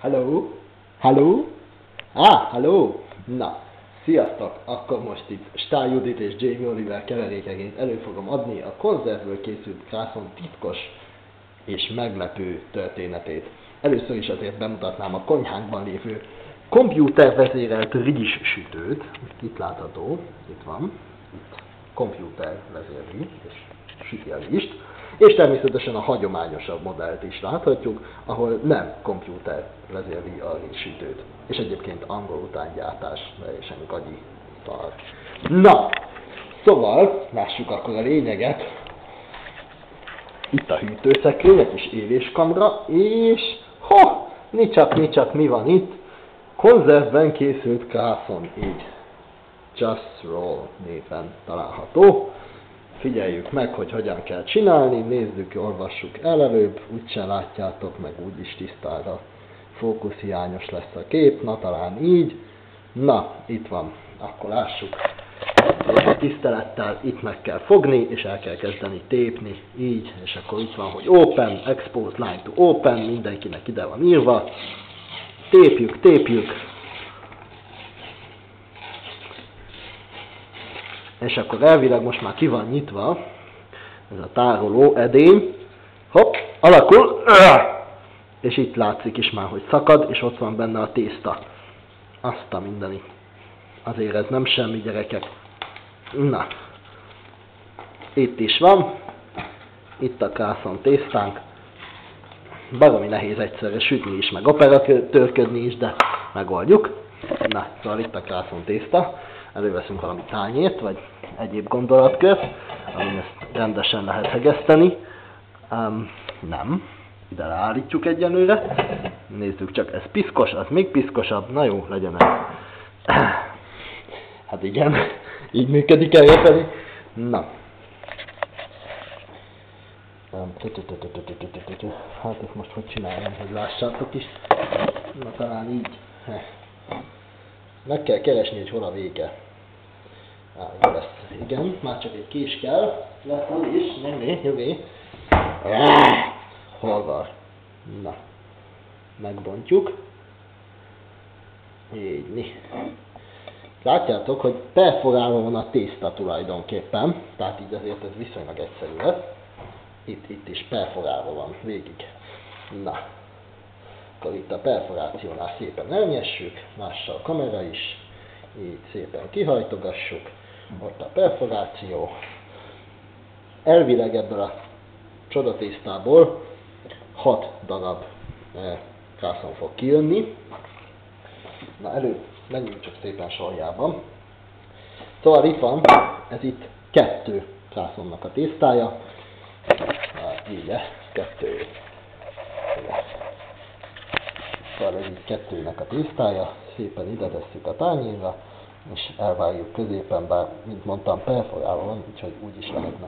Hello? Hello? Hello? Na, sziasztok! Akkor most itt Stál Judit és Jamie Oliver keverékeként elő fogom adni a konzervből készült krászon titkos és meglepő történetét. Először is azért bemutatnám a konyhánkban lévő kompjútervezérelt rizs sütőt. Itt látható, itt van, itt komputer vezérli és süti a rizst. És természetesen a hagyományosabb modellt is láthatjuk, ahol nem komputer vezérli a rizssütőt. És egyébként angol utángyártás, teljesen gagyi szar. Na, szóval lássuk akkor a lényeget. Itt a hűtőszekrény, egy kis évéskamra, és nicsak, mi van itt? Konzervben készült krászon, így Just Roll néven található. Figyeljük meg, hogy hogyan kell csinálni, nézzük, olvassuk el előbb, úgyse látjátok, meg úgyis tisztára fókuszhiányos lesz a kép, na talán így. Na, itt van, akkor lássuk. Tisztelettel itt meg kell fogni, és el kell kezdeni tépni, így, és akkor itt van, hogy Open, Expose Line to Open, mindenkinek ide van írva. Tépjük. És akkor elvileg most már ki van nyitva ez a tároló edény. Hopp, alakul. És itt látszik is már, hogy szakad, és ott van benne a tészta. Azt a mindeni. Azért ez nem semmi, gyerekek. Na. Itt is van. Itt a krászon tésztánk. Baromi nehéz egyszerre sütni is, meg operatőrködni is, de megoldjuk. Na, szóval itt a krászon tészta. Előveszünk valami tányért, vagy egyéb gondolatkört, amin ezt rendesen lehet hegeszteni. Nem. Ide leállítjuk egyenlőre. Nézzük csak, ez piszkos, az még piszkosabb. Na jó, legyen ez. Hát igen, így működik eljötteni. Na. Hát ezt most hogy csináljam, hogy lássátok is. Na talán így. Meg kell keresni, hogy hol a vége. Jó lesz. Igen, már csak egy kés kell. Lesz az is. Nyomé. Hol van? Na. Megbontjuk. Így. Látjátok, hogy perforálva van a tészta tulajdonképpen. Tehát így azért ez viszonylag egyszerű lesz. Itt is perforálva van végig. Na. Akkor itt a perforációnál szépen elnyessük, lássa a kamera is, így szépen kihajtogassuk, ott a perforáció. Elvileg ebből a csodatésztából 6 darab krászon fog kijönni. Na menjünk csak szépen sorjában. Szóval itt van, ez itt 2 krászonnak a tésztája. Így, 2. Szóval ez így 2-nek a tésztája, szépen ide tesszük a tányérra, és elvágjuk középen, bár, mint mondtam, perforálva van, úgyhogy úgy is lehetne.